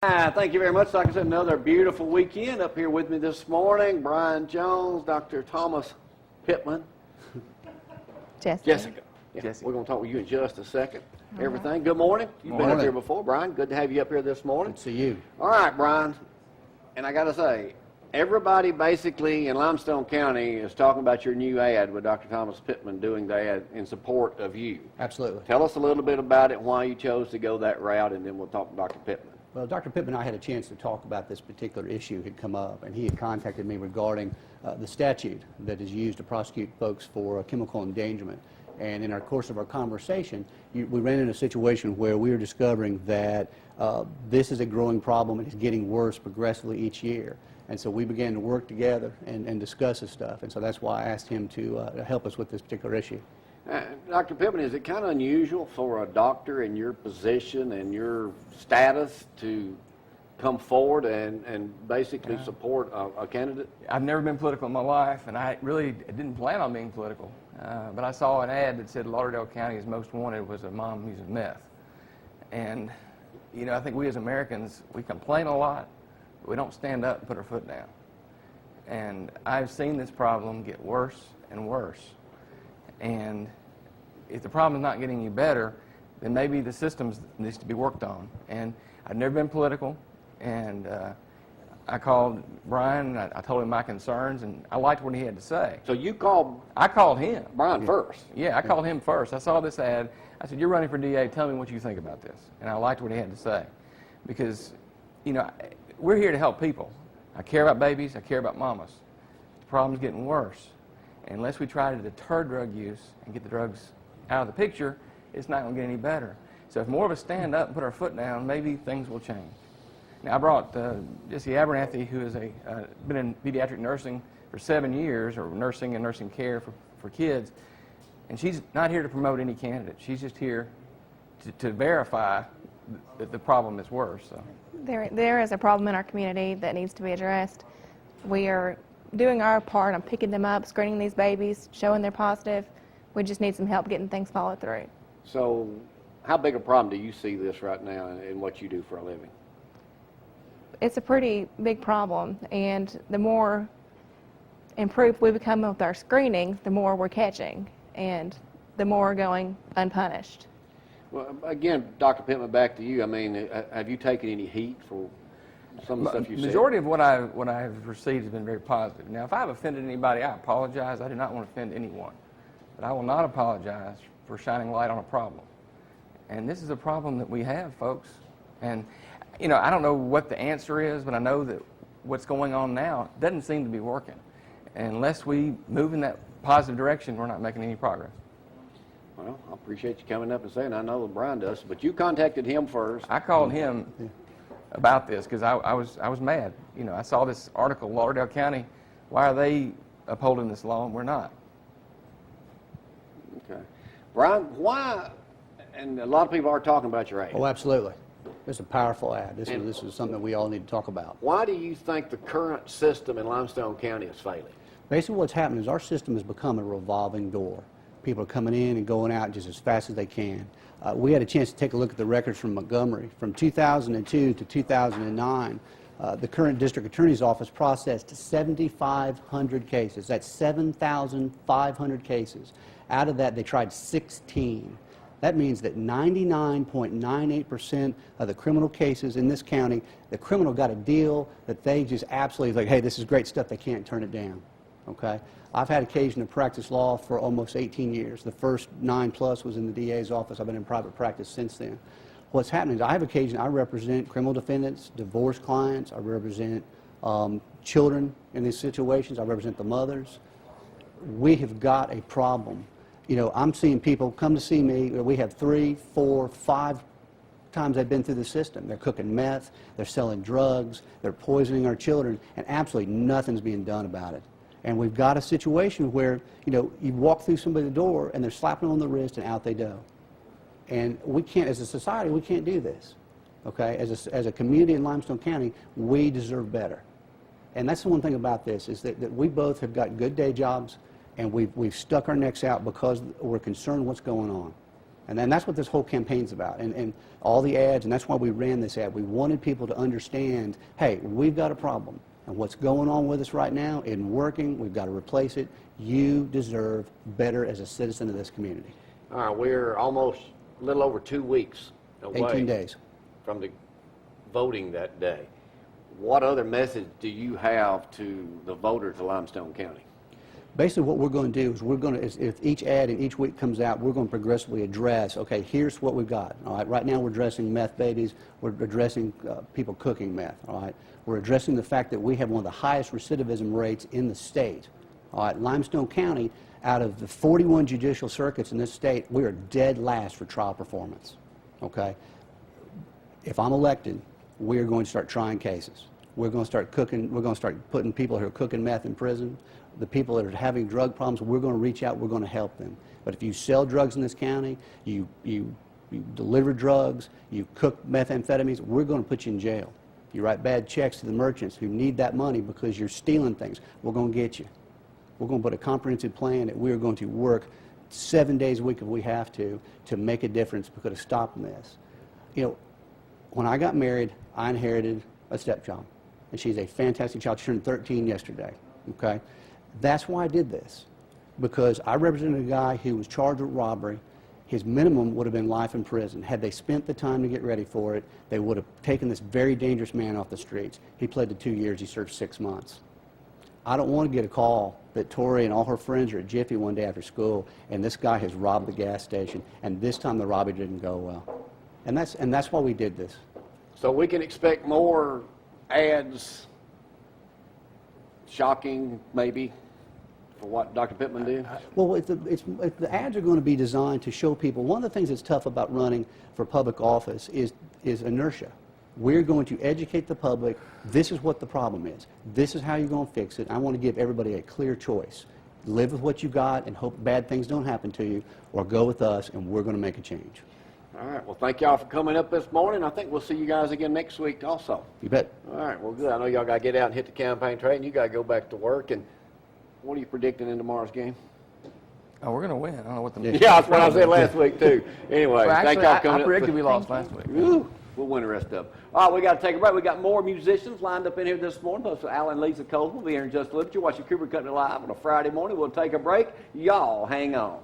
Thank you very much. Like I said, another beautiful weekend. Up here with me this morning, Brian Jones, Dr. Thomas Pittman. Jessica. Yeah, Jessica. We're going to talk with you in just a second. Everything. Good morning. You've been up here before, Brian. Good to have you up here this morning. Good to see you. All right, Brian. And I got to say, everybody basically in Limestone County is talking about your new ad with Dr. Thomas Pittman doing the ad in support of you. Absolutely. Tell us a little bit about it, why you chose to go that route, and then we'll talk to Dr. Pittman. Well, Dr. Pittman and I had a chance to talk about this particular issue had come up, and he had contacted me regarding the statute that is used to prosecute folks for chemical endangerment. And in our course of our conversation, we ran into a situation where we were discovering that this is a growing problem and it's getting worse progressively each year. And so we began to work together and discuss this stuff. And so that's why I asked him to help us with this particular issue. Dr. Pittman, is it kind of unusual for a doctor in your position and your status to come forward and basically support a candidate? I've never been political in my life, and I really didn't plan on being political. But I saw an ad that said Lauderdale County's most wanted was a mom using meth. And, you know, I think we as Americans, we complain a lot, but we don't stand up and put our foot down. And I've seen this problem get worse and worse. And if the problem is not getting any better, then maybe the system needs to be worked on. And I've never been political, and I called Brian, and I told him my concerns, and I liked what he had to say. So you called... I called him. Brian first? Yeah, I called him first. I saw this ad. I said, "You're running for DA. Tell me what you think about this." And I liked what he had to say. Because, you know, we're here to help people. I care about babies. I care about mamas. The problem's getting worse. Unless we try to deter drug use and get the drugs out of the picture, it's not going to get any better. So if more of us stand up and put our foot down, maybe things will change. Now, I brought Jessie Abernathy, who has been in pediatric nursing for 7 years, or nursing and nursing care for kids, and she's not here to promote any candidate. She's just here to verify that the problem is worse. So. There is a problem in our community that needs to be addressed. We are doing our part on picking them up, screening these babies, showing they're positive. We just need some help getting things followed through. So how big a problem do you see this right now in what you do for a living? It's a pretty big problem, and the more improved we become with our screening, the more we're catching, and the more we're going unpunished. Well, again, Dr. Pittman, back to you. I mean, have you taken any heat for some of the stuff you've said? The majority of what I've received has been very positive. Now, if I've offended anybody, I apologize. I do not want to offend anyone. But I will not apologize for shining light on a problem. And this is a problem that we have, folks. And, you know, I don't know what the answer is, but I know that what's going on now doesn't seem to be working. And unless we move in that positive direction, we're not making any progress. Well, I appreciate you coming up and saying, I know that Brian does, but you contacted him first. I called him about this because I was mad. You know, I saw this article, Lauderdale County, why are they upholding this law and we're not? Okay. Brian, why, and a lot of people are talking about your ad. Oh, absolutely. This is a powerful ad. This is something that we all need to talk about. Why do you think the current system in Limestone County is failing? Basically what's happening is our system has become a revolving door. People are coming in and going out just as fast as they can. We had a chance to take a look at the records from Montgomery. From 2002 to 2009, the current district attorney's office processed 7,500 cases. That's 7,500 cases. Out of that, they tried 16. That means that 99.98% of the criminal cases in this county, the criminal got a deal that they just absolutely like, hey, this is great stuff, they can't turn it down. Okay? I've had occasion to practice law for almost 18 years. The first 9+ was in the DA's office. I've been in private practice since then. What's happening is I have occasion, I represent criminal defendants, divorce clients, I represent children in these situations, I represent the mothers. We have got a problem. You know, I'm seeing people come to see me. We have 3, 4, 5 times they've been through the system. They're cooking meth, they're selling drugs, they're poisoning our children, and absolutely nothing's being done about it. And we've got a situation where, you know, you walk through somebody's door and they're slapping them on the wrist and out they go. And we can't, as a society, we can't do this. Okay? As a community in Limestone County, we deserve better. And that's the one thing about this, is that we both have got good day jobs, and we've stuck our necks out because we're concerned what's going on. And then that's what this whole campaign's about, and all the ads, and that's why we ran this ad. We wanted people to understand, hey, we've got a problem, and what's going on with us right now isn't working. We've got to replace it. You deserve better as a citizen of this community. All right, we're almost a little over 2 weeks away 18 days. from the voting that day. What other message do you have to the voters of Limestone County? Basically, what we're going to do is we're going to, if each ad in each week comes out, we're going to progressively address, okay, here's what we've got. All right, right now we're addressing meth babies. We're addressing people cooking meth. All right, we're addressing the fact that we have one of the highest recidivism rates in the state. All right, Limestone County, out of the 41 judicial circuits in this state, we are dead last for trial performance. Okay, if I'm elected, we're going to start trying cases. We're going to start cooking. We're going to start putting people who are cooking meth in prison. The people that are having drug problems, we're going to reach out, we're going to help them. But if you sell drugs in this county, you deliver drugs, you cook methamphetamines, we're going to put you in jail. You write bad checks to the merchants who need that money because you're stealing things, we're going to get you. We're going to put a comprehensive plan that we're going to work 7 days a week if we have to make a difference because of stopping this. You know, when I got married, I inherited a stepchild, and she's a fantastic child. She turned 13 yesterday, okay? That's why I did this, because I represented a guy who was charged with robbery. His minimum would have been life in prison. Had they spent the time to get ready for it, they would have taken this very dangerous man off the streets. He pled to 2 years. He served 6 months. I don't want to get a call that Tori and all her friends are at Jiffy one day after school, and this guy has robbed the gas station, and this time the robbery didn't go well. And that's why we did this. So we can expect more ads, shocking maybe, for what Dr. Pittman did? Well, if the ads are going to be designed to show people, one of the things that's tough about running for public office is inertia. We're going to educate the public. This is what the problem is. This is how you're going to fix it. I want to give everybody a clear choice. Live with what you got and hope bad things don't happen to you, or go with us and we're going to make a change. All right, well, thank y'all for coming up this morning. I think we'll see you guys again next week also. You bet. All right, well, good. I know y'all got to get out and hit the campaign trail, and you got to go back to work. And what are you predicting in tomorrow's game? Oh, we're going to win. I don't know what the... Yeah, that's what I said last week, too. Anyway, Well, thank actually, y'all for coming I up. predicted we lost last week. Woo, we'll win the rest of them. All right, we got to take a break. We got more musicians lined up in here this morning. Plus, Alan and Lisa Cole will be here in just a little bit. You're watching Cooper Cutting Live on a Friday morning. We'll take a break. Y'all hang on.